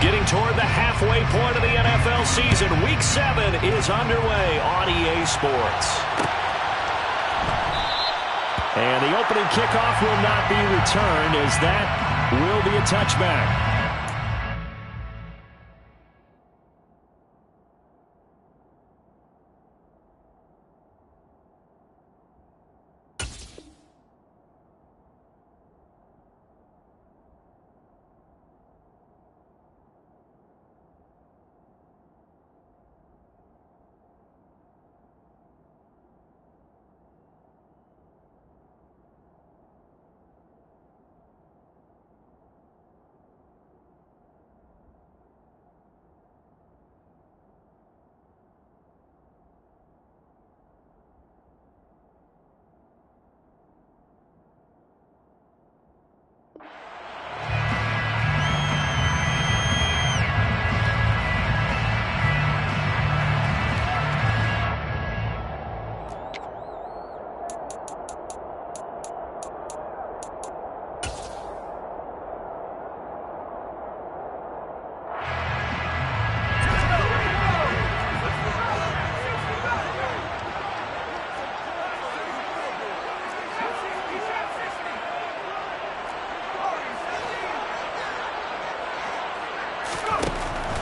Getting toward the halfway point of the NFL season. Week 7 is underway on EA Sports. And the opening kickoff will not be returned, as that will be a touchback.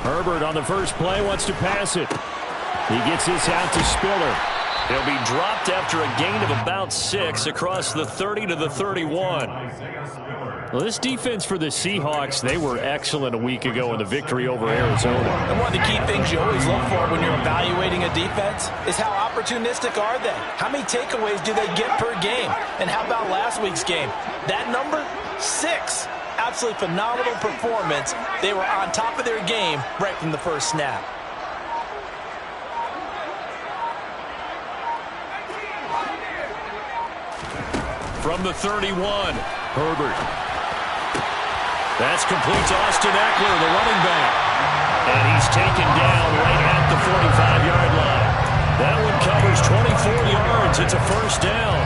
Herbert on the first play wants to pass it. He gets this out to Spiller. He'll be dropped after a gain of about 6 across the 30 to the 31. Well, this defense for the Seahawks, they were excellent a week ago in the victory over Arizona. And one of the key things you always look for when you're evaluating a defense is how opportunistic are they? How many takeaways do they get per game? And how about last week's game? That number, 6. Absolutely phenomenal performance. They were on top of their game right from the first snap. From the 31, Herbert. That's complete to Austin Eckler, the running back. And he's taken down right at the 45-yard line. That one covers 24 yards. It's a first down.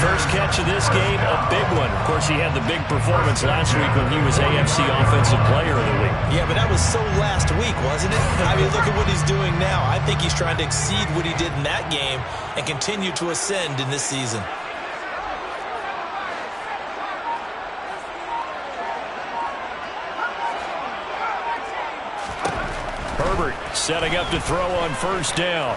First catch of this game, a big one. Of course, he had the big performance last week when he was AFC Offensive Player of the Week. Yeah, but that was so last week, wasn't it? I mean, look at what he's doing now. I think he's trying to exceed what he did in that game and continue to ascend in this season. Herbert setting up to throw on first down.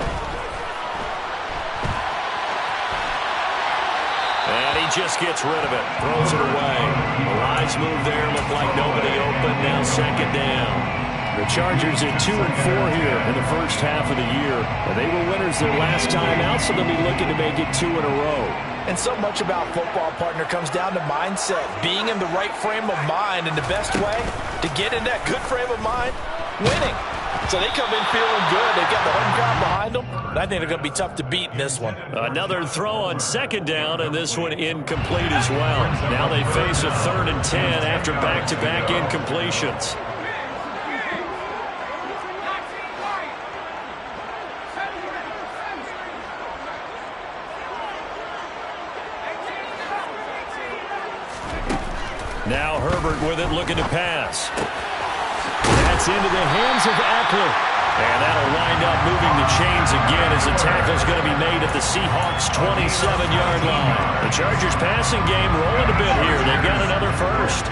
And he just gets rid of it. Throws it away. A wise move there. Looked like nobody open. Now second down. The Chargers at 2-4 here in the first half of the year. And they were winners their last time out, so they'll be looking to make it 2 in a row. And so much about football, partner, comes down to mindset. Being in the right frame of mind, and the best way to get in that good frame of mind, winning. So they come in feeling good. They've got the home crowd behind them. And I think they're going to be tough to beat in this one. Another throw on second down, and this one incomplete as well. Now they face a 3rd and 10 after back-to-back incompletions. Now Herbert with it, looking to pass. That's into the hands of Eckler. And that'll wind up moving the chains again as the tackle's going to be made at the Seahawks' 27-yard line. The Chargers passing game rolling a bit here. They've got another first.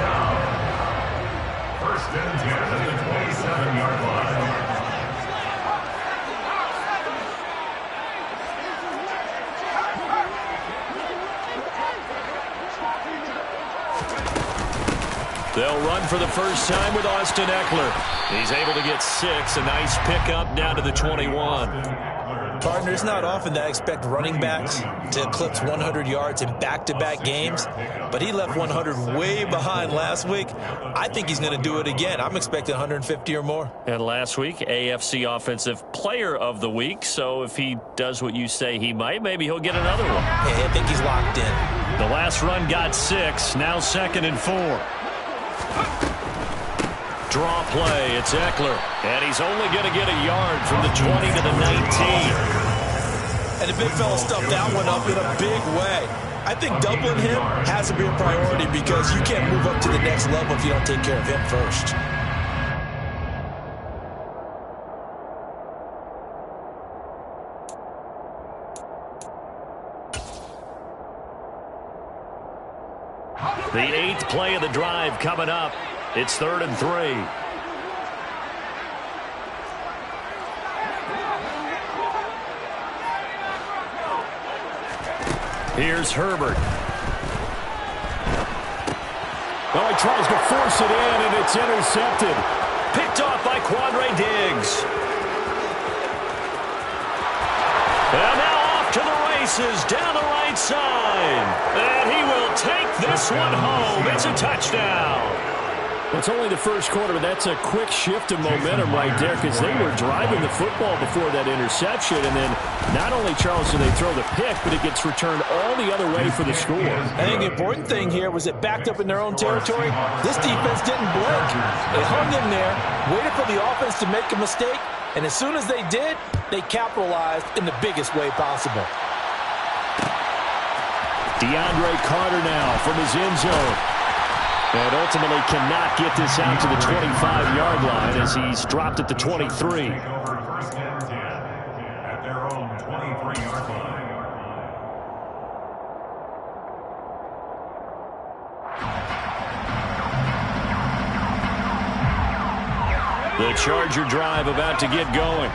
First and 10 at the 27-yard line. They'll run for the first time with Austin Eckler. He's able to get 6. A nice pickup down to the 21. Partner, it's not often that I expect running backs to eclipse 100 yards in back-to-back games, but he left 100 way behind last week. I think he's going to do it again. I'm expecting 150 or more. And last week, AFC Offensive Player of the Week. So if he does what you say he might, maybe he'll get another one. Hey, I think he's locked in. The last run got 6. Now 2nd and 4. Draw play, it's Eckler. And he's only going to get a yard from the 20 to the 19. And the big fella stuffed that one up in a big way. I think doubling him has to be a priority because you can't move up to the next level if you don't take care of him first. The 8th play of the drive coming up. It's 3rd and 3. Here's Herbert. Well, he tries to force it in, and it's intercepted. Picked off by Quandre Diggs. And now off to the races down the right side. And he will take this one home. It's a touchdown. Well, it's only the first quarter, but that's a quick shift of momentum right there because they were driving the football before that interception. And then not only, Charles, do they throw the pick, but it gets returned all the other way for the score. I think the important thing here was it backed up in their own territory. This defense didn't blink. They hung in there, waited for the offense to make a mistake, and as soon as they did, they capitalized in the biggest way possible. DeAndre Carter now from his end zone. And ultimately cannot get this out to the 25-yard line as he's dropped at the 23. First and 10 at their own 23-yard line. The Charger drive about to get going.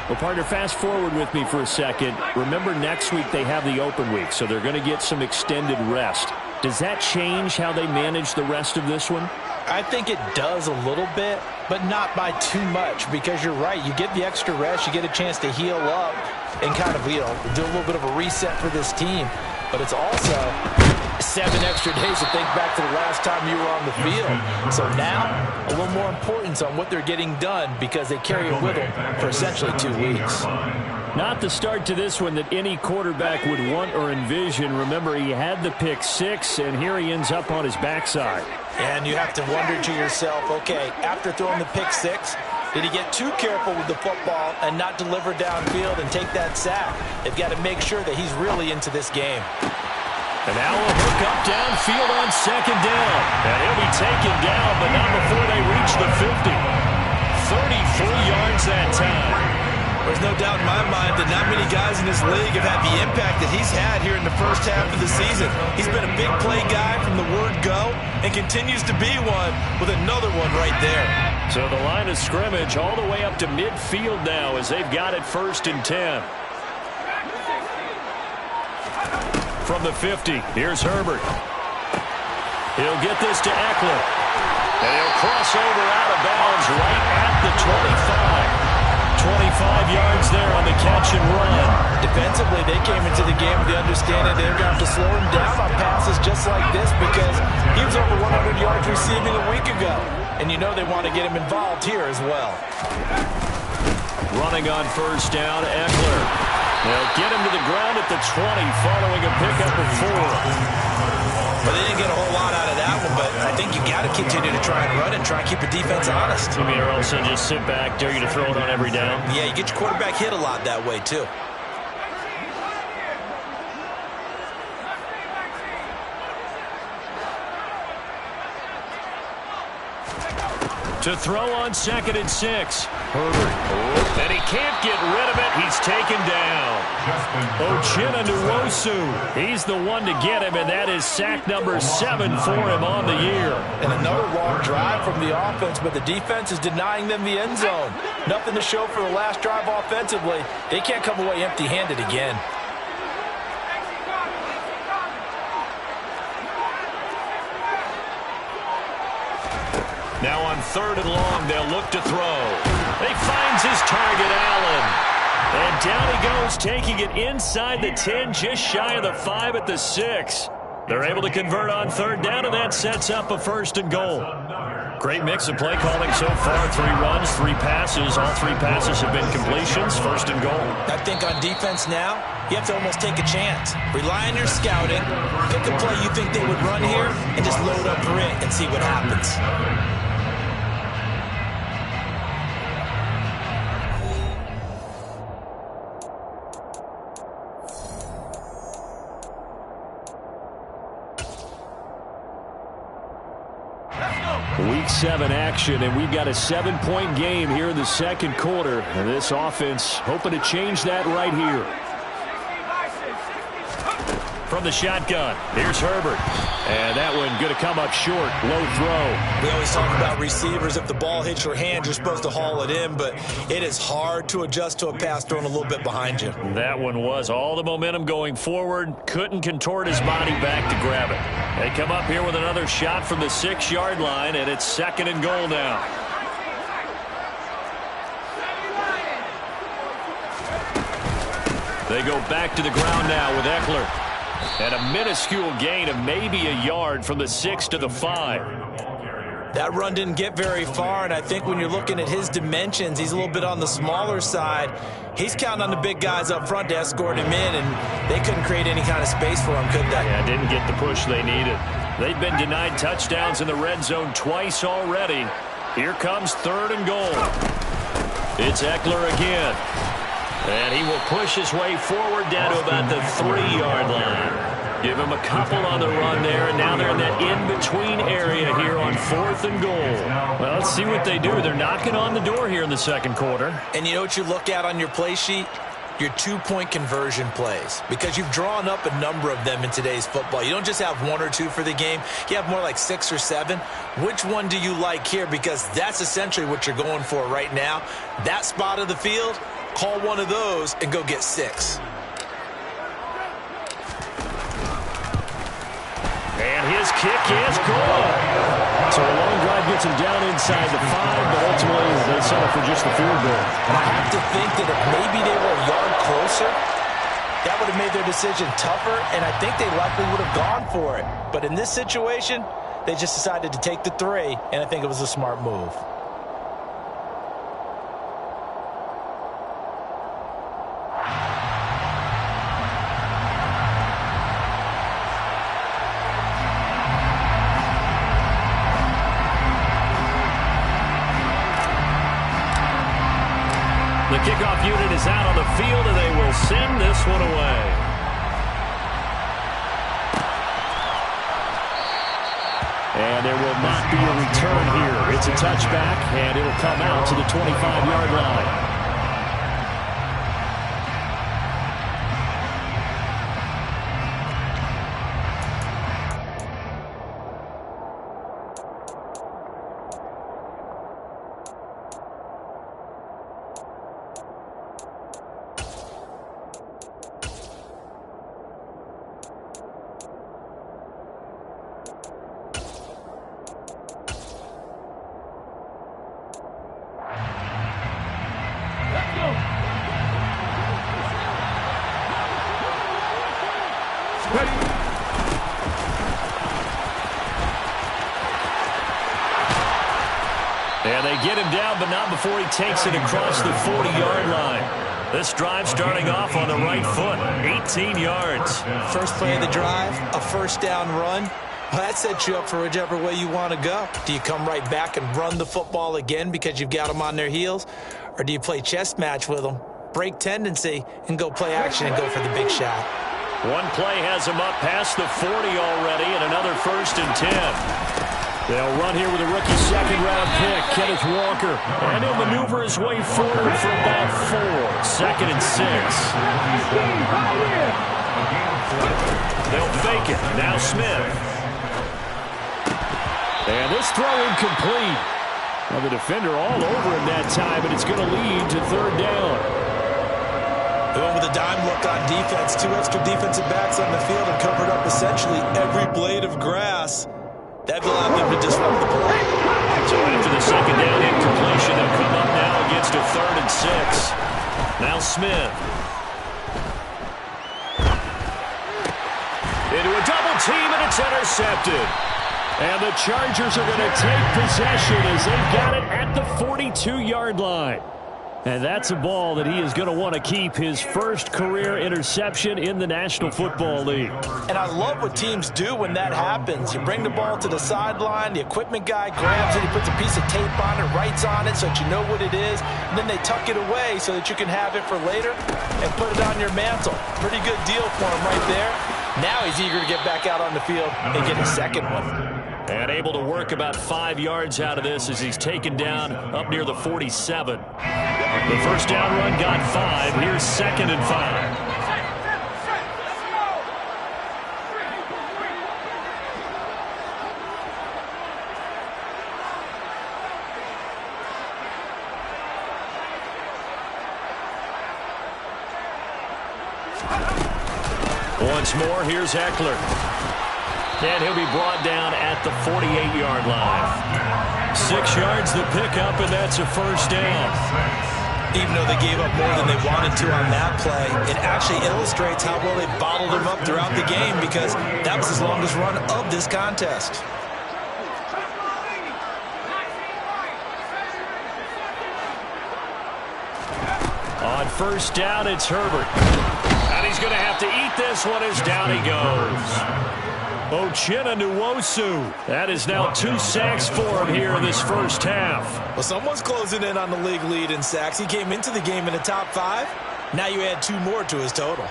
Well, partner, fast forward with me for a second. Remember, next week they have the open week, so they're going to get some extended rest. Does that change how they manage the rest of this one? I think it does a little bit, but not by too much, because you're right. You get the extra rest, you get a chance to heal up and kind of, do a little bit of a reset for this team. But it's also 7 extra days to think back to the last time you were on the field. So now, a little more importance on what they're getting done because they carry it with them for essentially 2 weeks. Not the start to this one that any quarterback would want or envision. Remember, he had the pick 6, and here he ends up on his backside. And you have to wonder to yourself, okay, after throwing the pick 6, did he get too careful with the football and not deliver downfield and take that sack? They've got to make sure that he's really into this game. And now a hook up downfield on 2nd down. And he'll be taken down, but not before they reach the 50. 33 yards that time. There's no doubt in my mind that not many guys in this league have had the impact that he's had here in the first half of the season. He's been a big play guy from the word go and continues to be one with another one right there. So the line of scrimmage all the way up to midfield now as they've got it 1st and 10. From the 50, here's Herbert. He'll get this to Eckler. And he'll cross over out of bounds right at the 25. 25 yards there on the catch and run. Defensively, they came into the game with the understanding they're going to have to slow him down on passes just like this because he was over 100 yards receiving a week ago. And you know they want to get him involved here as well. Running on 1st down, Eckler. They'll get him to the ground at the 20 following a pickup of 4. But they didn't get a whole lot out of that one, but I think you got to continue to try and run and try and keep the defense honest. You mean, or also just sit back, dare you to throw it on every down? Yeah, you get your quarterback hit a lot that way, too. To throw on 2nd and 6. Herbert. And he can't get rid of it. He's taken down. Uchenna Nwosu. He's the one to get him, and that is sack number 7 for him on the year. And another long drive from the offense, but the defense is denying them the end zone. Nothing to show for the last drive offensively. They can't come away empty-handed again. Now on 3rd and long, they'll look to throw. He finds his target, Allen. And down he goes, taking it inside the 10, just shy of the 5 at the 6. They're able to convert on 3rd down, and that sets up a 1st and goal. Great mix of play calling so far. 3 runs, 3 passes. All 3 passes have been completions. 1st and goal. I think on defense now, you have to almost take a chance. Rely on your scouting. Pick a play you think they would run here, and just load up for it and see what happens. Week 7 action, and we've got a 7-point game here in the 2nd quarter. And this offense hoping to change that right here. from the shotgun. Here's Herbert. And that one going to come up short. Low throw. We always talk about receivers. If the ball hits your hand, you're supposed to haul it in, but it is hard to adjust to a pass thrown a little bit behind you. That one was all the momentum going forward. Couldn't contort his body back to grab it. They come up here with another shot from the 6-yard line, and it's 2nd and goal now. They go back to the ground now with Eckler. And a minuscule gain of maybe a yard from the 6 to the 5. That run didn't get very far, and I think when you're looking at his dimensions, he's a little bit on the smaller side. He's counting on the big guys up front to escort him in, and they couldn't create any kind of space for him, could they? Yeah, didn't get the push they needed. They've been denied touchdowns in the red zone twice already. Here comes 3rd and goal. It's Eckler again. And he will push his way forward down to about the 3-yard line. Give him a couple on the run there, and now they're in that in-between area here on 4th and goal. Well, let's see what they do. They're knocking on the door here in the 2nd quarter. And you know what you look at on your play sheet? Your 2-point conversion plays, because you've drawn up a number of them in today's football. You don't just have 1 or 2 for the game. You have more like 6 or 7. Which one do you like here? Because that's essentially what you're going for right now. That spot of the field, call one of those and go get 6. And his kick is good. So a long drive gets him down inside the 5, but ultimately they settle for just the field goal. And I have to think that if maybe they were a yard closer, that would have made their decision tougher, and I think they likely would have gone for it. But in this situation, they just decided to take the 3, and I think it was a smart move. The kickoff unit is out on the field, and they will send this one away. And there will not be a return here. It's a touchback, and it'll come out to the 25-yard line. And they get him down, but not before he takes it across the 40-yard line. This drive starting off on the right foot, 18 yards. First play of the drive, a first down run. Well, that sets you up for whichever way you want to go. Do you come right back and run the football again because you've got them on their heels? Or do you play chess match with them, break tendency, and go play action and go for the big shot? One play has him up past the 40 already, and another 1st and 10. They'll run here with a rookie second-round pick, Kenneth Walker. And he'll maneuver his way forward for about 4. 2nd and 6. They'll fake it. Now Smith. And this throw incomplete. Well, the defender all over him that time, and it's going to lead to 3rd down. They went with a dime look on defense. 2 extra defensive backs on the field and covered up essentially every blade of grass. That allowed them to disrupt the play. So after the second down incompletion, they'll come up now against a 3rd and 6. Now Smith. Into a double team, and it's intercepted. And the Chargers are going to take possession as they've got it at the 42-yard line. And that's a ball that he is going to want to keep, his first career interception in the National Football League. And I love what teams do when that happens. You bring the ball to the sideline, the equipment guy grabs it, he puts a piece of tape on it, writes on it so that you know what it is, and then they tuck it away so that you can have it for later and put it on your mantle. Pretty good deal for him right there. Now he's eager to get back out on the field and get his second one. And able to work about 5 yards out of this as he's taken down up near the 47. The first down run got 5. Here's 2nd and 5. Once more, here's Eckler. And he'll be brought down at the 48-yard line. 6 yards the pickup, and that's a first down. Even though they gave up more than they wanted to on that play, it actually illustrates how well they bottled him up throughout the game, because that was his longest run of this contest. On first down, it's Herbert. And he's going to have to eat this one as down he goes. Uchenna Nwosu. That is now 2 sacks for him here in this first half. Well, someone's closing in on the league lead in sacks. He came into the game in the top 5. Now you add 2 more to his total.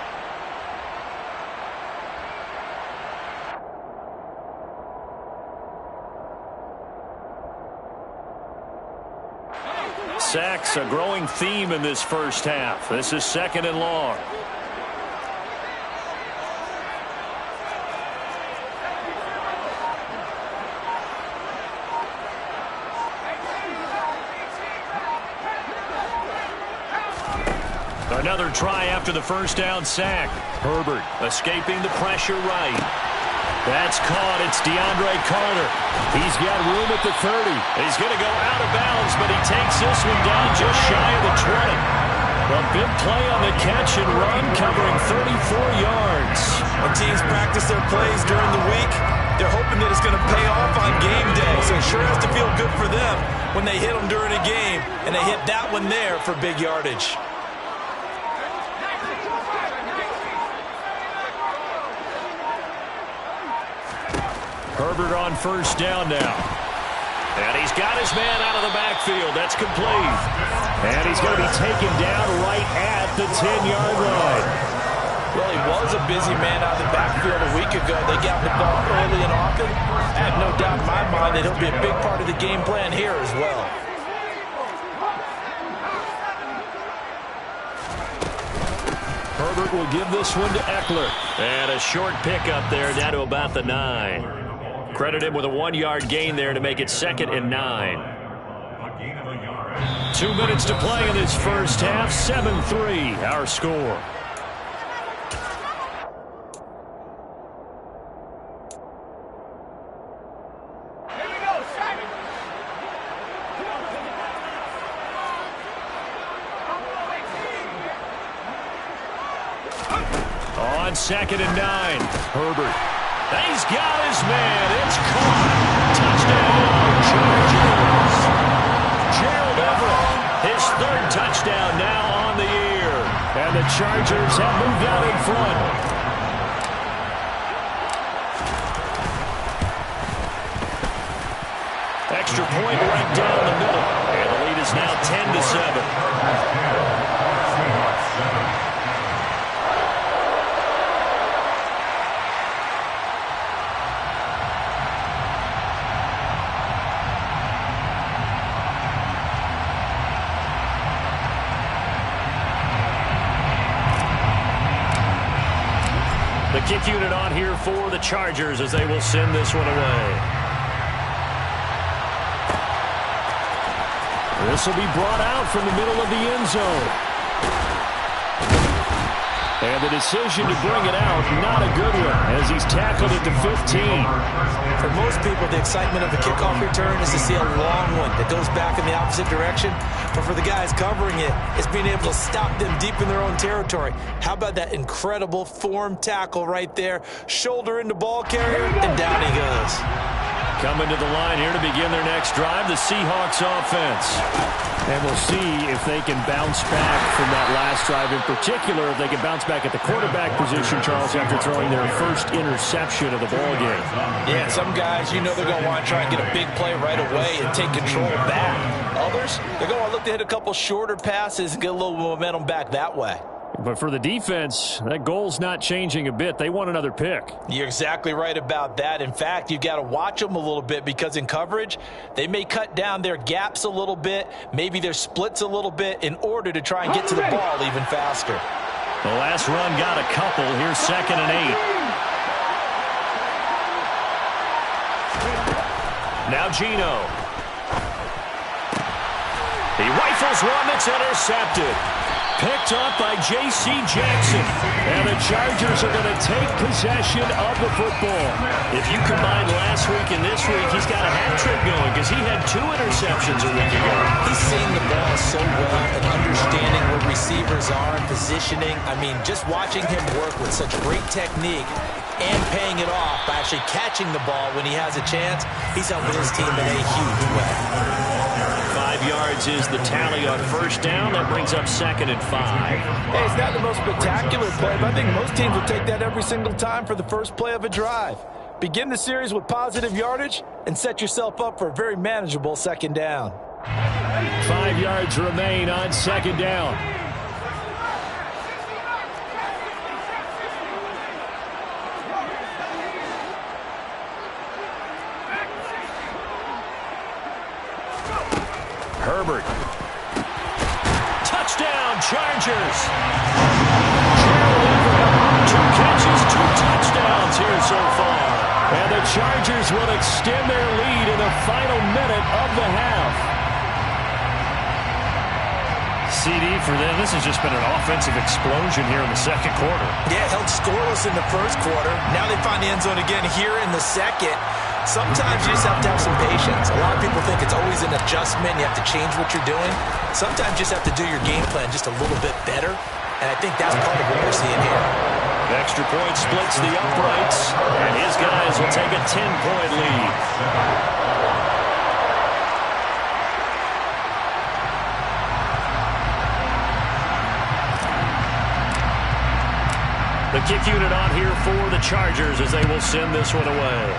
Sacks, a growing theme in this first half. This is 2nd and long. Another try after the first down sack. Herbert escaping the pressure right. That's caught. It's DeAndre Carter. He's got room at the 30. He's going to go out of bounds, but he takes this one down just shy of the 20. A big play on the catch and run, covering 34 yards. When teams practice their plays during the week, they're hoping that it's going to pay off on game day. So it sure has to feel good for them when they hit them during a game, and they hit that one there for big yardage. Herbert on first down now. And he's got his man out of the backfield. That's complete. And he's going to be taken down right at the 10-yard line. Well, he was a busy man out of the backfield a week ago. They got the ball early and often. I have no doubt in my mind that he'll be a big part of the game plan here as well. Herbert will give this one to Eckler. And a short pickup there down to about the 9. Credit him with a 1-yard gain there to make it 2nd and 9. 2 minutes to play in this first half. 7-3 our score. On 2nd and 9, Herbert. He's got his man. It's caught. Touchdown, Chargers. Gerald Everett, his 3rd touchdown now on the year. And the Chargers have moved out in front. Extra point right down the middle. And the lead is now 10-7. The kick unit on here for the Chargers as they will send this one away. This will be brought out from the middle of the end zone. And the decision to bring it out, not a good one, as he's tackled at the 15. For most people, the excitement of a kickoff return is to see a long one that goes back in the opposite direction. But for the guys covering it, it's being able to stop them deep in their own territory. How about that incredible form tackle right there? Shoulder into ball carrier, and down he goes. Coming to the line here to begin their next drive, the Seahawks offense. And we'll see if they can bounce back from that last drive. In particular, if they can bounce back at the quarterback position, Charles, after throwing their first interception of the ball game. Yeah, some guys, you know they're going to want to try and get a big play right away and take control back. Others, they're going to look to hit a couple shorter passes and get a little momentum back that way. But for the defense, that goal's not changing a bit. They want another pick. You're exactly right about that. In fact, you've got to watch them a little bit because in coverage, they may cut down their gaps a little bit, maybe their splits a little bit in order to try and get to the ball even faster. The last run got a couple. Here's 2nd and 8. Now Geno. He rifles one that's intercepted. Picked up by J.C. Jackson. And the Chargers are going to take possession of the football. If you combine last week and this week, he's got a hat trick going because he had 2 interceptions a week ago. He's seeing the ball so well and understanding where receivers are and positioning. I mean, just watching him work with such great technique and paying it off by actually catching the ball when he has a chance, he's helping his team in a huge way. 5 yards is the tally on first down. That brings up 2nd and 5. Hey, it's not the most spectacular play, but I think most teams will take that every single time for the first play of a drive. Begin the series with positive yardage and set yourself up for a very manageable 2nd down. 5 yards remain on 2nd down. Herbert. Touchdown, Chargers. 2 catches, 2 touchdowns here so far. And the Chargers will extend their lead in the final minute of the half. CD for them. This has just been an offensive explosion here in the 2nd quarter. Yeah, held scoreless in the 1st quarter. Now they find the end zone again here in the 2nd. Sometimes you just have to have some patience. A lot of people think it's always an adjustment. You have to change what you're doing. Sometimes you just have to do your game plan just a little bit better. And I think that's part of what we're seeing here. Extra point splits the uprights. And his guys will take a 10-point lead. The kick unit on here for the Chargers as they will send this one away.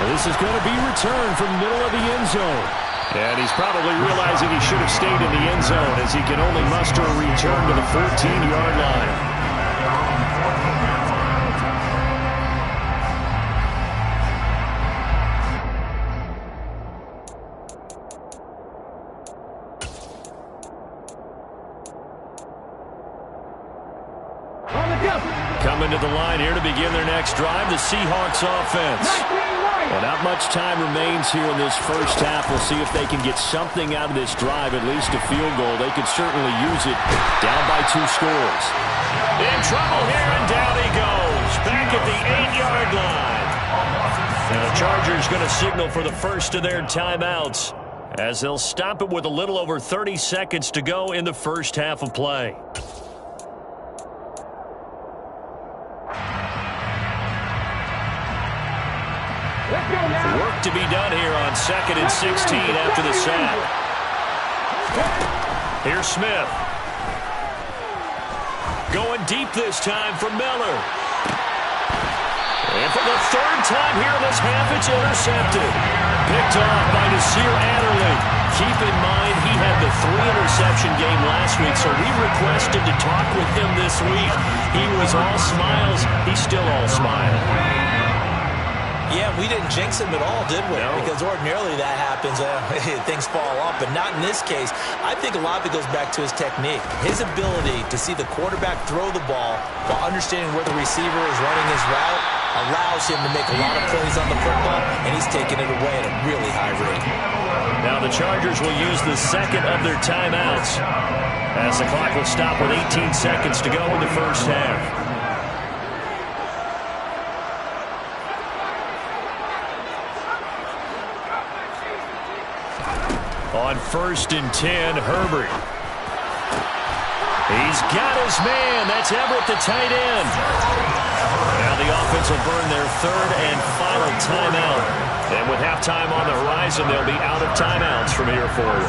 This is going to be returned from middle of the end zone. And he's probably realizing he should have stayed in the end zone as he can only muster a return to the 14-yard line. Coming to the line here to begin their next drive, the Seahawks offense. Well, not much time remains here in this first half. We'll see if they can get something out of this drive, at least a field goal. They could certainly use it. Down by 2 scores. In trouble here, and down he goes. Back at the 8-yard line. Now the Chargers going to signal for the first of their timeouts as they'll stop it with a little over 30 seconds to go in the first half of play. Work to be done here on 2nd and 16 after the sack. Here's Smith. Going deep this time for Miller. And for the 3rd time here in this half, it's intercepted. Picked off by Nasir Adderley. Keep in mind, he had the 3-interception game last week, so we requested to talk with him this week. He was all smiles. He's still all smile. Yeah, we didn't jinx him at all, did we? No. Because ordinarily that happens, things fall off, but not in this case. I think a lot of it goes back to his technique. His ability to see the quarterback throw the ball while understanding where the receiver is running his route allows him to make a lot of plays on the football, and he's taking it away at a really high rate. Now the Chargers will use the 2nd of their timeouts as the clock will stop with 18 seconds to go in the first half. On 1st and 10, Herbert. He's got his man. That's Everett, the tight end. Now the offense will burn their 3rd and final timeout. And with halftime on the horizon, they'll be out of timeouts from here forward.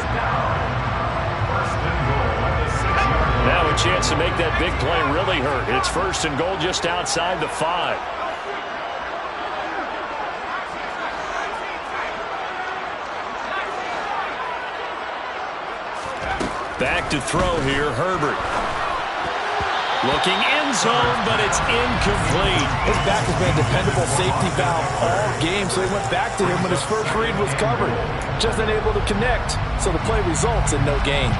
Now a chance to make that big play really hurt. It's 1st and goal just outside the 5. Back to throw here, Herbert. Looking end zone, but it's incomplete. His back has been a dependable safety valve all game, so he went back to him when his first read was covered. Just unable to connect, so the play results in no gain.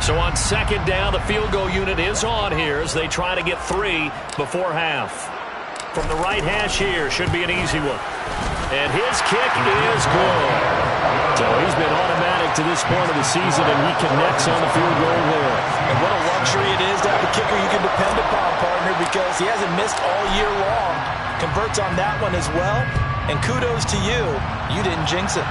So on second down, the field goal unit is on here as they try to get 3 before half. From the right hash here, should be an easy one. And his kick is good. So he's been automatic to this point of the season, and he connects on the field goal there. And what a luxury it is to have a kicker you can depend upon, partner, because he hasn't missed all year long. Converts on that one as well. And kudos to you. You didn't jinx it.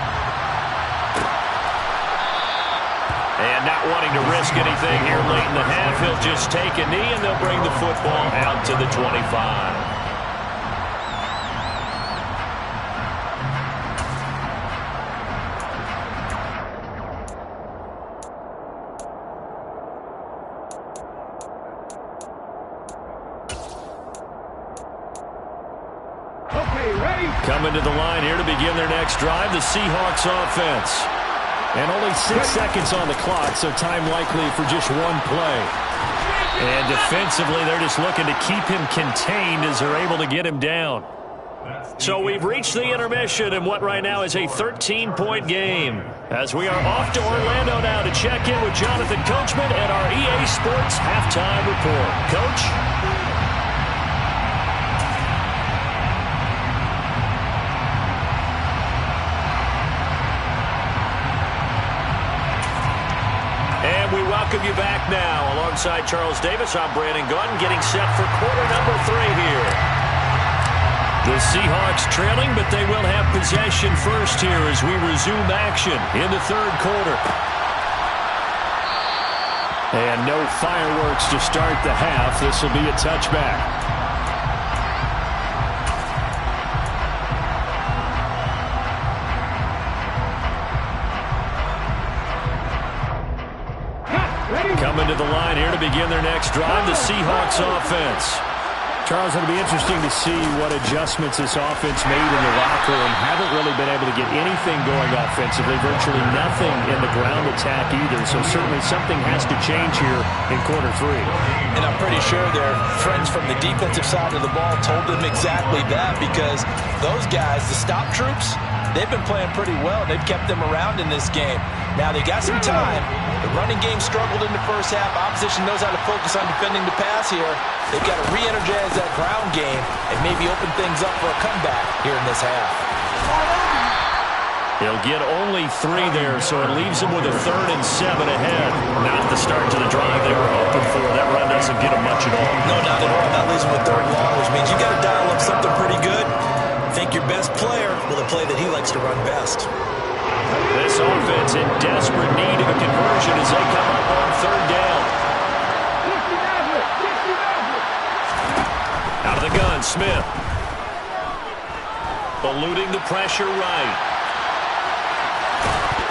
And not wanting to risk anything here late in the half, he'll just take a knee, and they'll bring the football out to the 25. Coming to the line here to begin their next drive, the Seahawks offense. And only 6 seconds on the clock, so time likely for just one play. And defensively, they're just looking to keep him contained as they're able to get him down. So we've reached the intermission in what right now is a 13-point game. As we are off to Orlando now to check in with Jonathan Coachman at our EA Sports Halftime Report. Coach? And we welcome you back now. Alongside Charles Davis, I'm Brandon Gunn, getting set for quarter number 3 here. The Seahawks trailing, but they will have possession first here as we resume action in the third quarter. And no fireworks to start the half. This will be a touchback. Coming to the line here to begin their next drive, the Seahawks offense. Charles, it'll be interesting to see what adjustments this offense made in the locker room. Haven't really been able to get anything going offensively, virtually nothing in the ground attack either. So certainly something has to change here in quarter 3. And I'm pretty sure their friends from the defensive side of the ball told them exactly that, because those guys, the stop troops, they've been playing pretty well. They've kept them around in this game. Now they got some time. The running game struggled in the first half. Opposition knows how to focus on defending the pass here. They've got to re-energize that ground game and maybe open things up for a comeback here in this half. He'll get only 3 there, so it leaves him with a 3rd and 7 ahead. Not the start to the drive they were hoping for. That run doesn't get him much at all. No, not at all. That leaves him with 3rd and long, which means you got to dial up something pretty good. Think your best player will the play that he likes to run best. This offense in desperate need of a conversion as they come up on 3rd down. Out of the gun, Smith. Eluding the pressure right.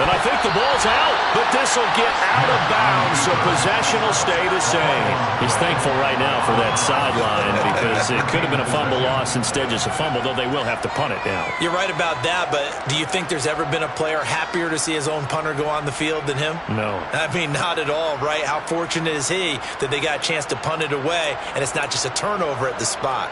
And I think the ball's out, but this will get out of bounds, so possession will stay the same. He's thankful right now for that sideline because it could have been a fumble loss, instead just a fumble, though they will have to punt it now. You're right about that, but do you think there's ever been a player happier to see his own punter go on the field than him? No. I mean, not at all, right? How fortunate is he that they got a chance to punt it away, and it's not just a turnover at the spot.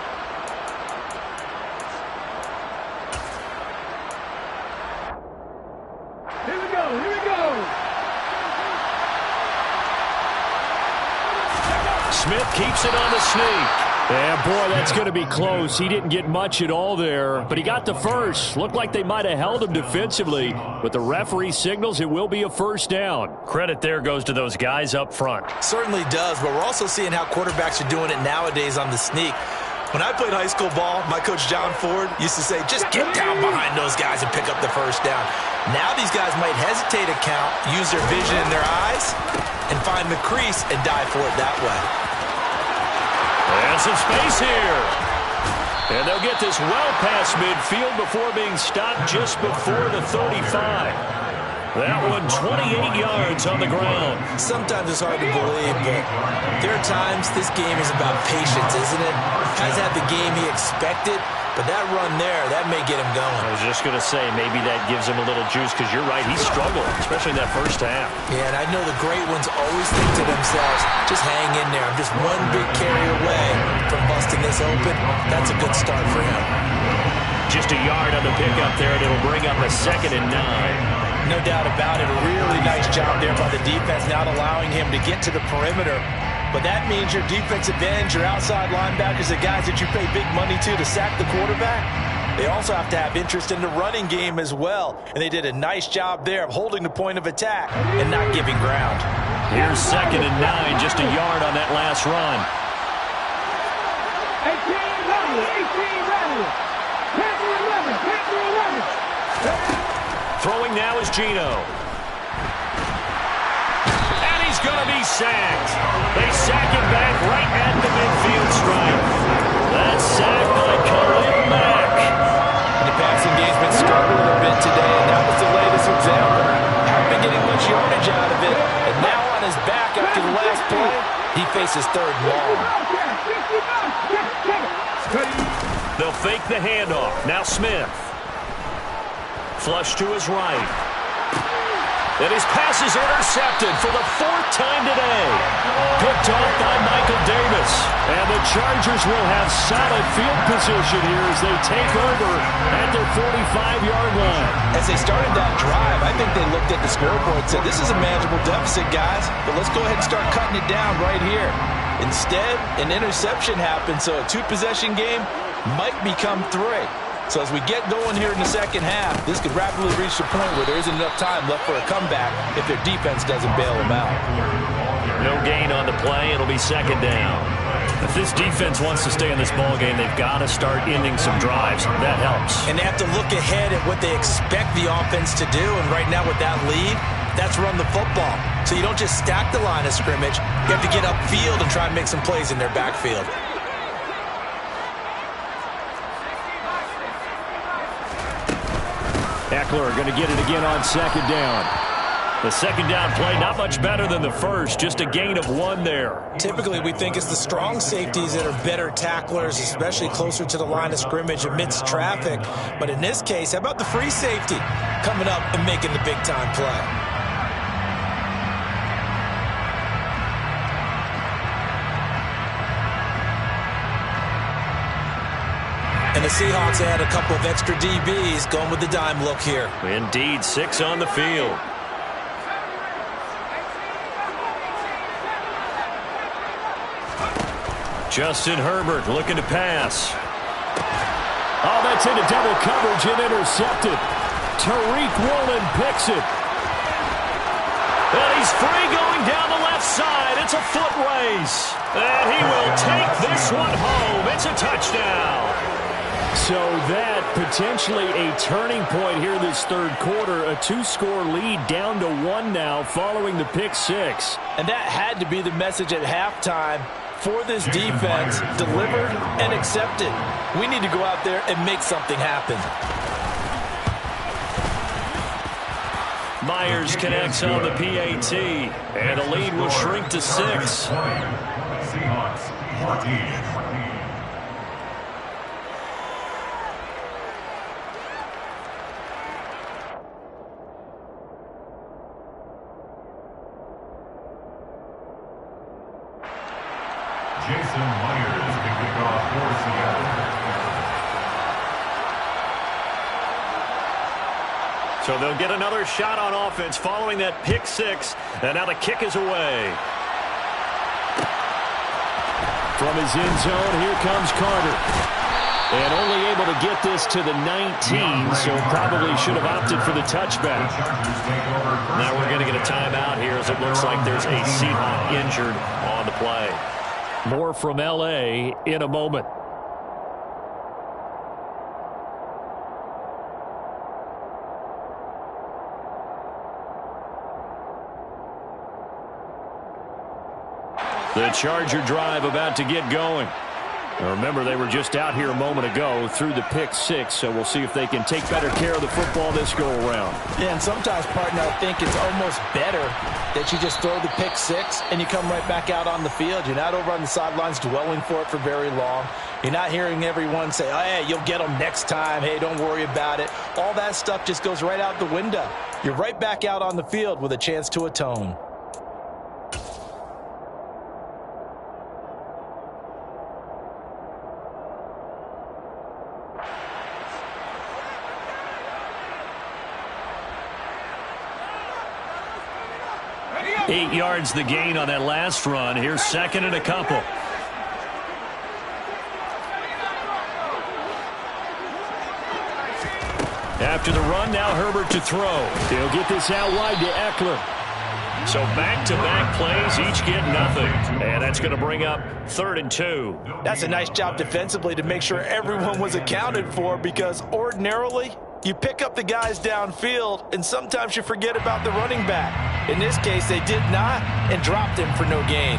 Smith keeps it on the sneak. Yeah, boy, that's going to be close. He didn't get much at all there, but he got the first. Looked like they might have held him defensively, but the referee signals it will be a 1st down. Credit there goes to those guys up front. Certainly does, but we're also seeing how quarterbacks are doing it nowadays on the sneak. When I played high school ball, my coach John Ford used to say, just get down behind those guys and pick up the 1st down. Now these guys might hesitate to count, use their vision in their eyes, and find the crease and dive for it that way. And some space here. And they'll get this well past midfield before being stopped just before the 35. That one 28 yards on the ground. Sometimes it's hard to believe, but there are times this game is about patience, isn't it? Has had the game he expected, but that run there, that may get him going. I was just going to say, maybe that gives him a little juice, because you're right, he struggled, especially in that first half. Yeah, and I know the great ones always think to themselves, just hang in there. I'm just one big carry away from busting this open. That's a good start for him. Just a yard on the pickup there, and it'll bring up a 2nd and 9. No doubt about it. A really nice job there by the defense, not allowing him to get to the perimeter. But that means your defensive ends, your outside linebackers, the guys that you pay big money to sack the quarterback, they also have to have interest in the running game as well. And they did a nice job there of holding the point of attack and not giving ground. Here's 2nd and 9, just a yard on that last run. 18 Throwing now is Geno. And he's going to be sacked. They sack him back right at the midfield stripe. That's sacked by Khalil Mack. The passing game's been struggling a bit today, and that was the latest example. Haven't been getting much yardage out of it, and now on his back after the last play, he faces 3rd and long. They'll fake the handoff. Now Smith. Flush to his right. And his pass is intercepted for the 4th time today. Picked off by Michael Davis. And the Chargers will have solid field position here as they take over at their 45-yard line. As they started that drive, I think they looked at the scoreboard and said, this is a manageable deficit, guys, but let's go ahead and start cutting it down right here. Instead, an interception happened, so a 2-possession game might become 3. So as we get going here in the second half, this could rapidly reach the point where there isn't enough time left for a comeback if their defense doesn't bail them out. No gain on the play. It'll be 2nd down. If this defense wants to stay in this ballgame, they've got to start ending some drives. That helps. And they have to look ahead at what they expect the offense to do. And right now with that lead, that's run the football. So you don't just stack the line of scrimmage. You have to get upfield and try and make some plays in their backfield. Eckler going to get it again on 2nd down. The 2nd down play, not much better than the first, just a gain of 1 there. Typically, we think it's the strong safeties that are better tacklers, especially closer to the line of scrimmage amidst traffic. But in this case, how about the free safety coming up and making the big-time play? And the Seahawks add a couple of extra DBs going with the dime look here. Indeed, 6 on the field. Justin Herbert looking to pass. Oh, that's into double coverage and intercepted. Tariq Woolen picks it. And he's free going down the left side. It's a foot race. And he will take this one home. It's a touchdown. So that potentially a turning point here this 3rd quarter. A 2-score lead down to 1 now following the pick 6. And that had to be the message at halftime for this defense. Delivered and accepted. We need to go out there and make something happen. Myers connects on the PAT. And the lead will shrink to 6. Seahawks 14. Jason Myers to kick off for Seattle. So they'll get another shot on offense following that pick 6. And now the kick is away. From his end zone, here comes Carter. And only able to get this to the 19, so probably should have opted for the touchback. Now we're going to get a timeout here as it looks like there's a Seahawk injured on the play. More from L.A. in a moment. The Charger drive about to get going. Now remember, they were just out here a moment ago through the pick 6, so we'll see if they can take better care of the football this go-around. Yeah, and sometimes, partner, I think it's almost better that you just throw the pick 6 and you come right back out on the field. You're not over on the sidelines dwelling for it for very long. You're not hearing everyone say, oh, hey, you'll get them next time. Hey, don't worry about it. All that stuff just goes right out the window. You're right back out on the field with a chance to atone. 8 yards the gain on that last run. Here's second and a couple. After the run, now Herbert to throw. He'll get this out wide to Eckler. So back-to-back plays, each get nothing. And that's going to bring up 3rd and 2. That's a nice job defensively to make sure everyone was accounted for, because ordinarily you pick up the guys downfield and sometimes you forget about the running back. In this case, they did not and dropped him for no gain.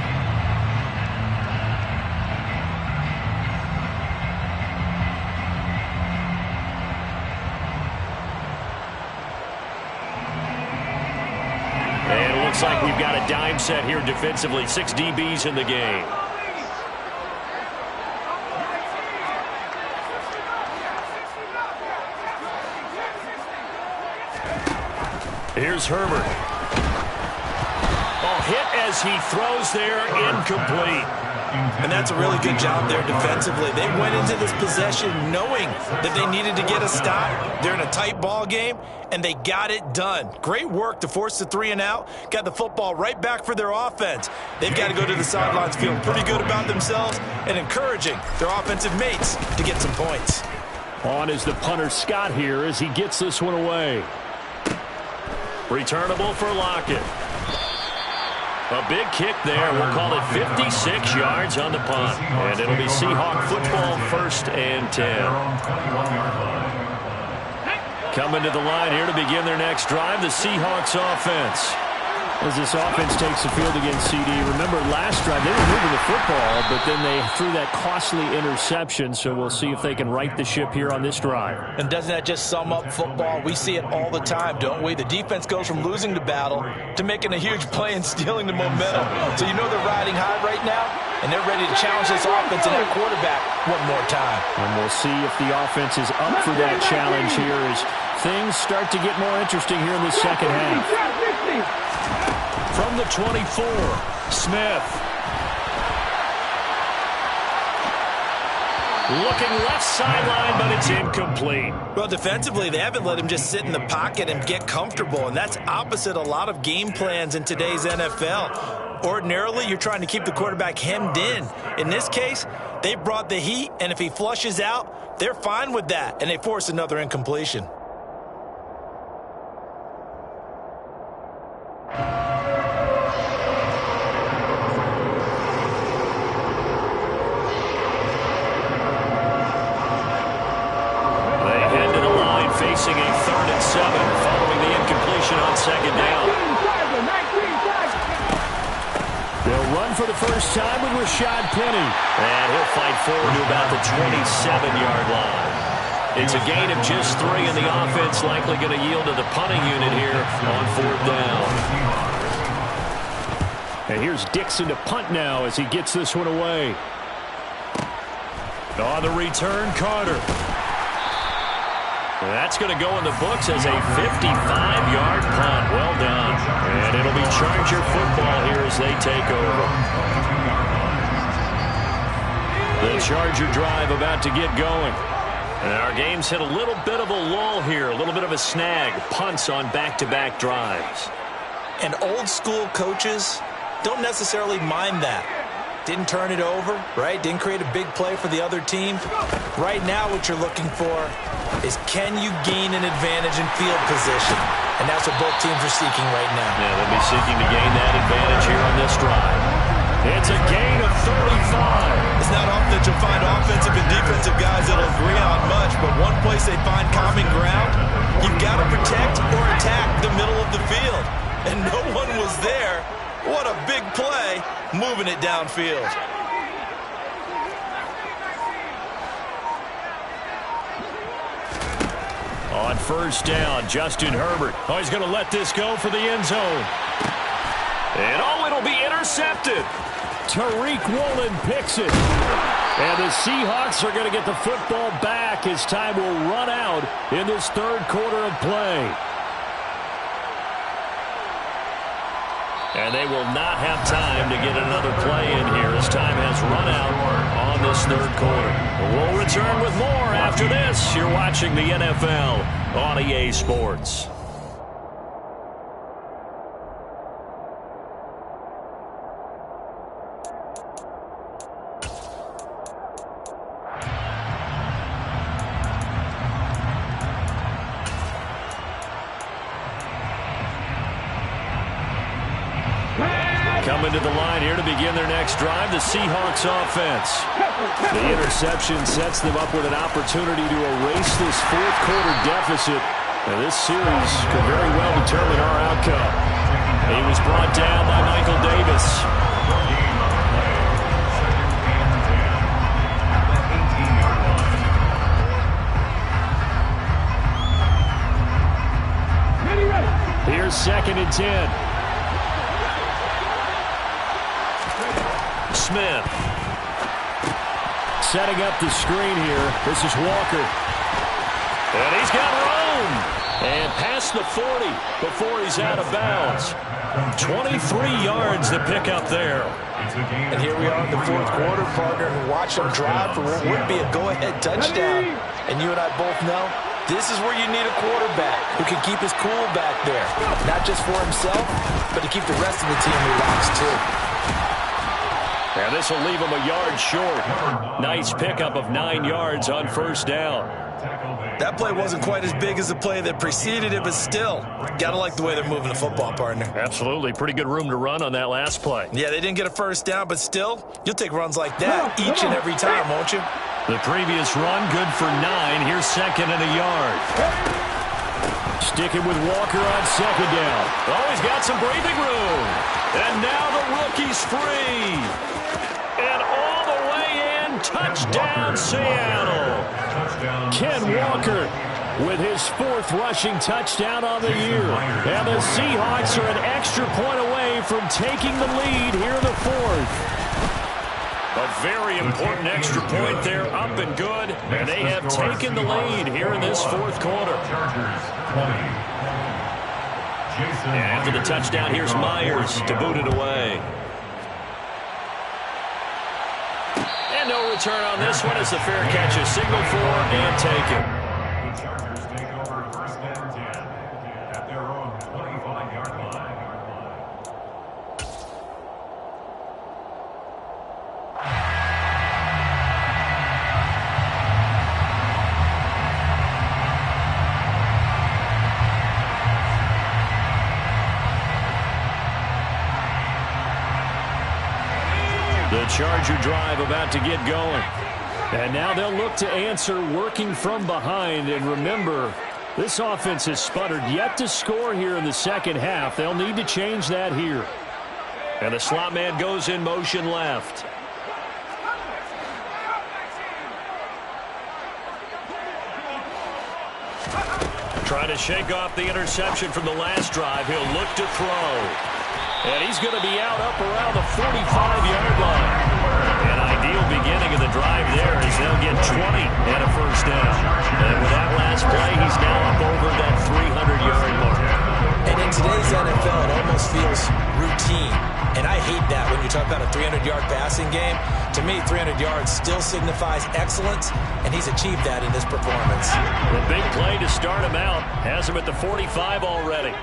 And it looks like we've got a dime set here defensively. 6 DBs in the game. Here's Herbert. Oh, hit as he throws there, incomplete. And that's a really good job there defensively. They went into this possession knowing that they needed to get a stop. They're in a tight ball game, and they got it done. Great work to force the 3 and out. Got the football right back for their offense. They've got to go to the sidelines feeling pretty good about themselves and encouraging their offensive mates to get some points. On is the punter Scott here as he gets this one away. Returnable for Lockett. A big kick there. We'll call it 56 yards on the punt. And it'll be Seahawk football, 1st and 10. Coming to the line here to begin their next drive, the Seahawks offense. As this offense takes the field against CD, remember last drive they were moving the football, but then they threw that costly interception, so we'll see if they can right the ship here on this drive. And doesn't that just sum up football? We see it all the time, don't we? The defense goes from losing the battle to making a huge play and stealing the momentum. So you know they're riding high right now, and they're ready to challenge this offense and that quarterback one more time. And we'll see if the offense is up for that challenge here as things start to get more interesting here in the second half. From the 24, Smith. Looking left sideline, but it's incomplete. Well, defensively, they haven't let him just sit in the pocket and get comfortable, and that's opposite a lot of game plans in today's NFL. Ordinarily, you're trying to keep the quarterback hemmed in. In this case, they brought the heat, and if he flushes out, they're fine with that, and they force another incompletion. Facing a 3rd and 7 following the incompletion on 2nd down. They'll run for the first time with Rashad Penny. And he'll fight forward to about the 27-yard line. It's a gain of just 3, and the offense likely going to yield to the punting unit here on 4th down. And here's Dixon to punt now as he gets this one away. On the return, Carter. That's going to go in the books as a 55-yard punt. Well done. And it'll be Charger football here as they take over. The Charger drive about to get going. And our game's hit a little bit of a lull here, a little bit of a snag. Punts on back-to-back drives. And old-school coaches don't necessarily mind that. Didn't turn it over, right? Didn't create a big play for the other team. Right now what you're looking for is can you gain an advantage in field position? And that's what both teams are seeking right now. Yeah, they'll be seeking to gain that advantage here on this drive. It's a gain of 35. It's not often that you'll find offensive and defensive guys that'll agree on much, but one place they find common ground, you've got to protect or attack the middle of the field. And no one was there. What a big play, moving it downfield. On 1st down, Justin Herbert. Oh, he's going to let this go for the end zone. And it'll be intercepted. Tariq Woolen picks it. And the Seahawks are going to get the football back as time will run out in this 3rd quarter of play. And they will not have time to get another play in here as time has run out on this 3rd quarter. We'll return with more after this. You're watching the NFL. on EA Sports. Coming to the line here to begin their next drive, the Seahawks offense. The interception sets them up with an opportunity to erase this fourth-quarter deficit. And this series could very well determine our outcome. He was brought down by Michael Davis. Here's 2nd and 10. Smith. Setting up the screen here. This is Walker. And he's got room. And past the 40 before he's out of bounds. 23 yards to pick up there. And here we are in the fourth quarter, partner, and watch him drive for what would be a go-ahead touchdown. And you and I both know this is where you need a quarterback who can keep his cool back there. Not just for himself, but to keep the rest of the team relaxed, too. And this will leave him a yard short. Nice pickup of 9 yards on first down. That play wasn't quite as big as the play that preceded it, but still, got to like the way they're moving the football, partner. Absolutely. Pretty good room to run on that last play. Yeah, they didn't get a first down, but still, you'll take runs like that each and every time, won't you? The previous run, good for 9. Here's 2nd and a yard. Sticking with Walker on 2nd down. Oh, he's got some breathing room. And now the rookie's free. And all the way in, touchdown Seattle. Ken Walker with his 4th rushing touchdown on the year. And the Seahawks are an extra point away from taking the lead here in the 4th. A very important extra point there, up and good. And they have taken the lead here in this 4th quarter. And after the touchdown, here's Myers to boot it away. And no return on this one as the fair catch is signaled for and taken. The Chargers take over 1st and 10 at their own 25-yard line. The Charger drive about to get going. And now they'll look to answer working from behind. And remember, this offense has sputtered yet to score here in the second half. They'll need to change that here. And the slot man goes in motion left. Trying to shake off the interception from the last drive. He'll look to throw. And he's going to be out up around the 45-yard line. An ideal beginning of the drive there as they'll get 20 and a first down. And with that last play, he's now up over that 300-yard mark. And in today's NFL, it almost feels routine. And I hate that when you talk about a 300-yard passing game. To me, 300 yards still signifies excellence, and he's achieved that in this performance. The big play to start him out has him at the 45 already.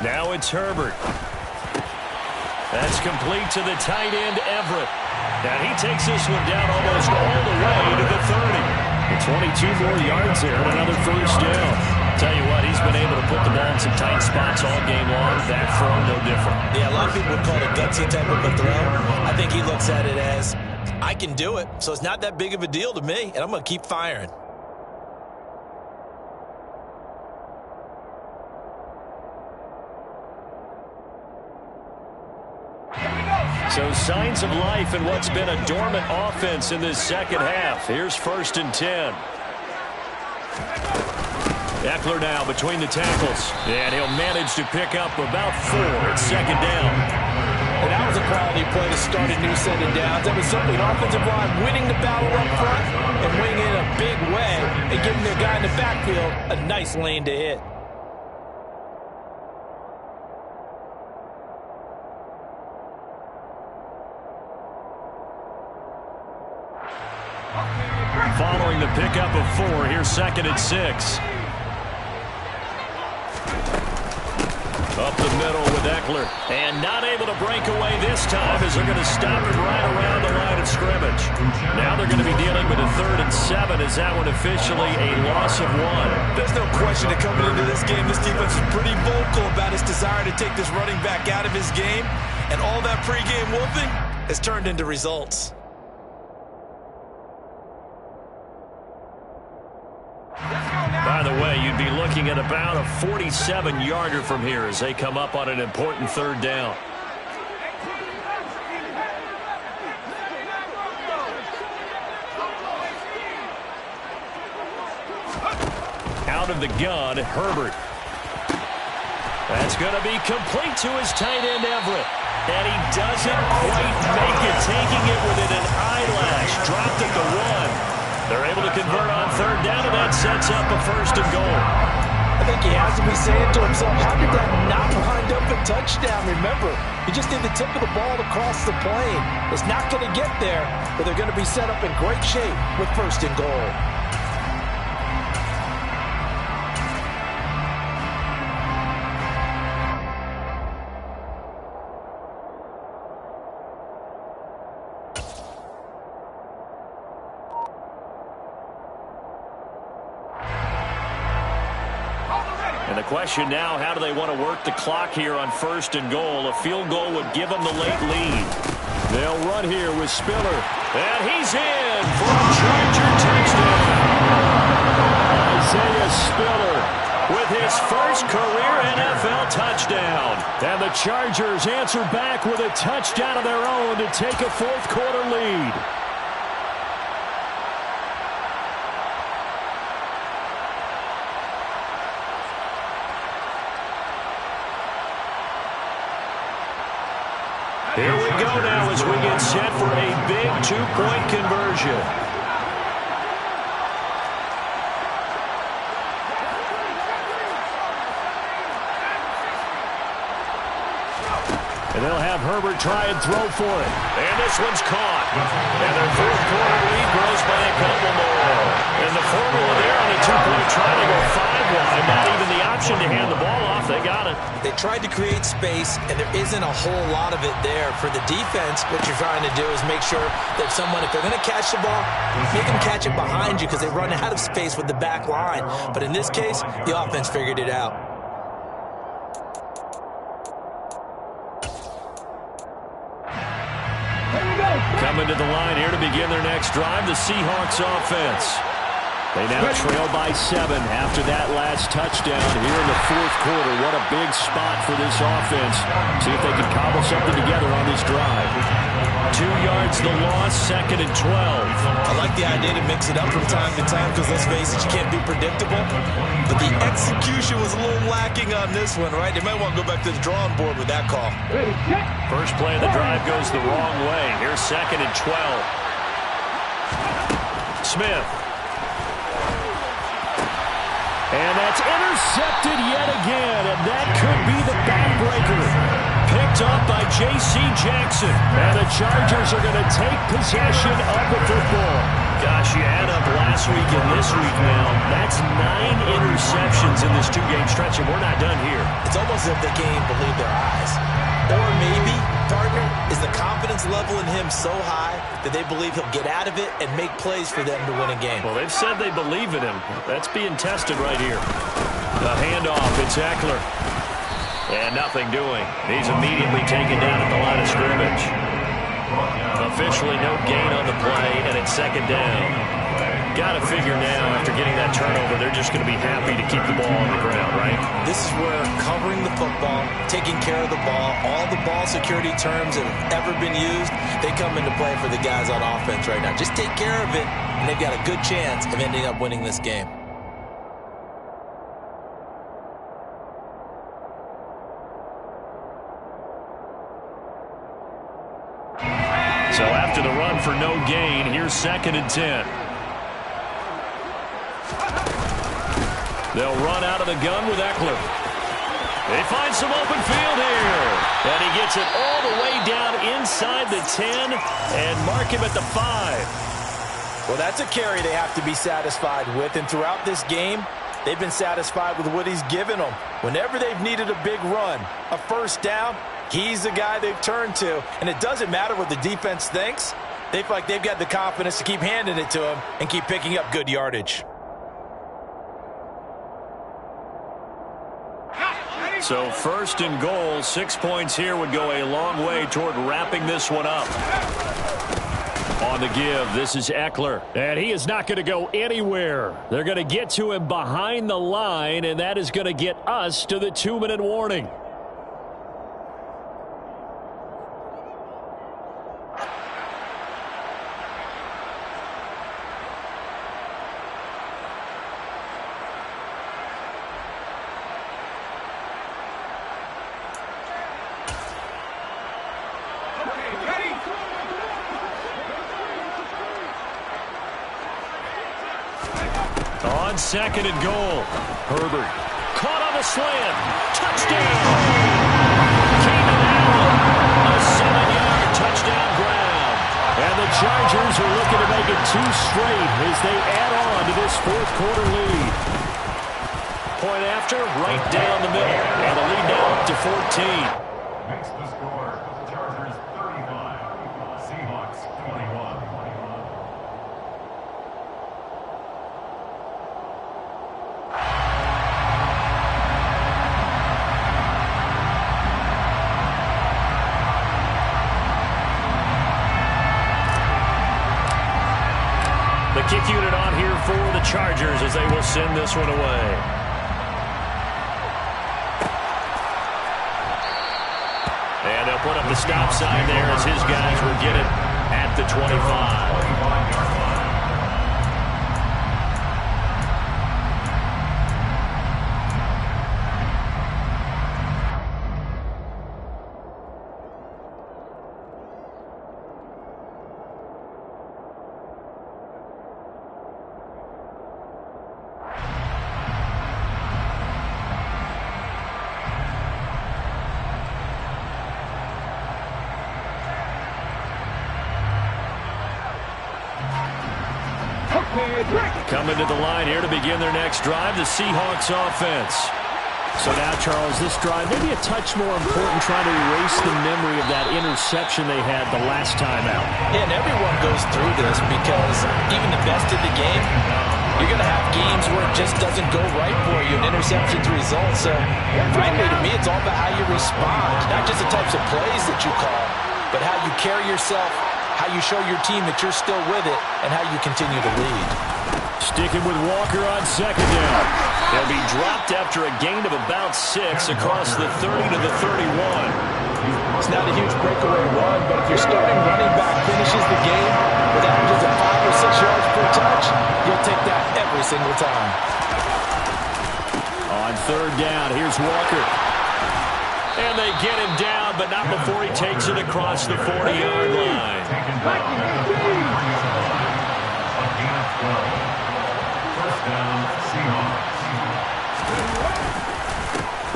Now it's Herbert. That's complete to the tight end, Everett. And he takes this one down almost all the way to the 30. And 22 more yards there and another first down. Tell you what, he's been able to put the ball in some tight spots all game long. That throw, no different. Yeah, a lot of people would call it a gutsy type of a throw. I think he looks at it as, I can do it, so it's not that big of a deal to me, and I'm going to keep firing. So signs of life in what's been a dormant offense in this second half. Here's 1st and 10. Eckler now between the tackles. And he'll manage to pick up about 4 at 2nd down. And that was a quality play to start a new set of downs. That was simply an offensive line winning the battle up front and winning it in a big way and giving their guy in the backfield a nice lane to hit. Following the pickup of 4, here's 2nd and 6. Up the middle with Eckler. Eckler. And not able to break away this time as they're going to stop it right around the line of scrimmage. Now they're going to be dealing with a 3rd and 7. Is that one officially a loss of 1? There's no question that coming into this game, this defense is pretty vocal about its desire to take this running back out of his game. And all that pregame wolfing has turned into results. By the way, you'd be looking at about a 47-yarder from here as they come up on an important 3rd down. Out of the gun, Herbert. That's going to be complete to his tight end, Everett. And he doesn't quite make it, taking it within an eyelash. Dropped at the 1. They're able to convert on 3rd down, and that sets up a 1st and goal. I think he has to be saying to himself, how did that not wind up a touchdown? Remember, you just need the tip of the ball to cross the plane. It's not going to get there, but they're going to be set up in great shape with 1st and goal. And the question now, how do they want to work the clock here on 1st and goal? A field goal would give them the late lead. They'll run here with Spiller. And he's in for a Charger touchdown. Isaiah Spiller with his first career NFL touchdown. And the Chargers answer back with a touchdown of their own to take a 4th quarter lead. Here we go now as we get set for a big 2-point conversion. And they'll have Herbert try and throw for it. And this one's caught. And their 4th quarter lead grows by a couple more. And the formula there on a 2-point try to go 5 wide. Not even the option to hand the ball off. They got it. They tried to create space, and there isn't a whole lot of it there. For the defense, what you're trying to do is make sure that someone, if they're going to catch the ball, make them catch it behind you because they run out of space with the back line. But in this case, the offense figured it out. Coming to the line here to begin their next drive, the Seahawks offense. They now trail by 7 after that last touchdown here in the 4th quarter. What a big spot for this offense. See if they can cobble something together on this drive. 2 yards the loss, 2nd and 12. I like the idea to mix it up from time to time because, let's face it, you can't be predictable. But the execution was a little lacking on this one, right? They might want to go back to the drawing board with that call. First play of the drive goes the wrong way. Here's 2nd and 12. Smith. And that's intercepted yet again, and that could be the backbreaker. Picked up by J.C. Jackson, and the Chargers are going to take possession of the football. Gosh, you add up last week and this week now, that's 9 interceptions in this 2-game stretch, and we're not done here. It's almost as if they can't even believe their eyes. Or maybe, partner, is the confidence level in him so high that they believe he'll get out of it and make plays for them to win a game. Well, they've said they believe in him. That's being tested right here. The handoff, it's Eckler. And nothing doing. He's immediately taken down at the line of scrimmage. Officially no gain on the play, and it's 2nd down. Got to figure now, after getting that turnover, they're just going to be happy to keep the ball on the ground, right? This is where covering the football, taking care of the ball, all the ball security terms that have ever been used, they come into play for the guys on offense right now. Just take care of it, and they've got a good chance of ending up winning this game. So after the run for no gain, here's 2nd and 10. They'll run out of the gun with Eckler. They find some open field here. And he gets it all the way down inside the 10 and mark him at the 5. Well, that's a carry they have to be satisfied with. And throughout this game, They've been satisfied with what he's given them. Whenever they've needed a big run, a first down, he's the guy they've turned to. And it doesn't matter what the defense thinks. They feel like they've got the confidence to keep handing it to him and keep picking up good yardage. So first and goal, 6 points here would go a long way toward wrapping this one up. On the give, this is Eckler. And he is not going to go anywhere. They're going to get to him behind the line, and that is going to get us to the 2-minute warning. On second and goal, Herbert caught on the slant. Touchdown! Keenan Allen, a 7-yard touchdown grab. And the Chargers are looking to make it 2 straight as they add on to this fourth quarter lead. Point after, right down the middle. And the lead now up to 14. Makes the score. Chargers 35. Seahawks 21. The kick unit on here for the Chargers as they will send this one away. And they'll put up the stop sign there as his guys will get it at the 25. Coming to the line here to begin their next drive, the Seahawks offense. So now, Charles, this drive maybe a touch more important, trying to erase the memory of that interception they had the last time out. Yeah, and everyone goes through this because even the best in the game, you're going to have games where it just doesn't go right for you, and interceptions result. So, frankly, to me, it's all about how you respond, not just the types of plays that you call, but how you carry yourself, how you show your team that you're still with it, and how you continue to lead. Sticking with Walker on second down. They'll be dropped after a gain of about 6 across the 30 to the 31. It's not a huge breakaway run, but if your starting running back finishes the game with averages of 5 or 6 yards per touch, you'll take that every single time. On third down, here's Walker. And they get him down, but not before he takes it across the 40-yard line.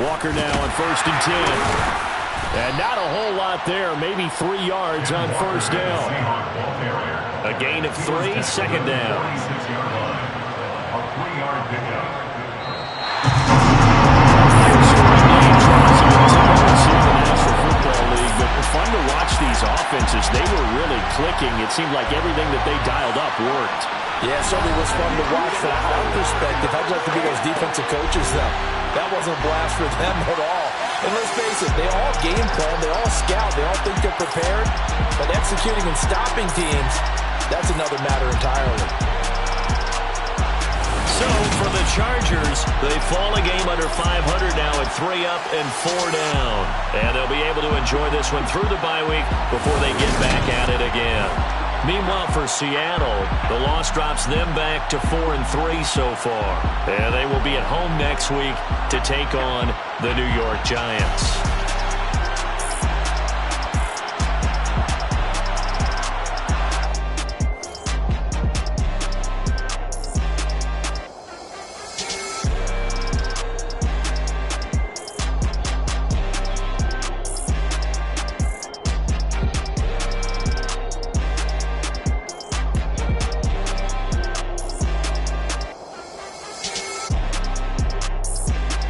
Walker now on first and 10. And not a whole lot there, maybe 3 yards on first down. A gain of 3, second down. A 3-yard pickup. Fun to watch these offenses. They were really clicking. It seemed like everything that they dialed up worked. Yeah, it certainly was fun to watch from our perspective. I'd like to be those defensive coaches, though. That wasn't a blast for them at all. And let's face it, they all game plan, they all scout, they all think they're prepared. But executing and stopping teams, that's another matter entirely. So for the Chargers, they fall a game under 500 now at 3 up and 4 down. And they'll be able to enjoy this one through the bye week before they get back at it again. Meanwhile, for Seattle, the loss drops them back to 4-3 so far. And they will be at home next week to take on the New York Giants.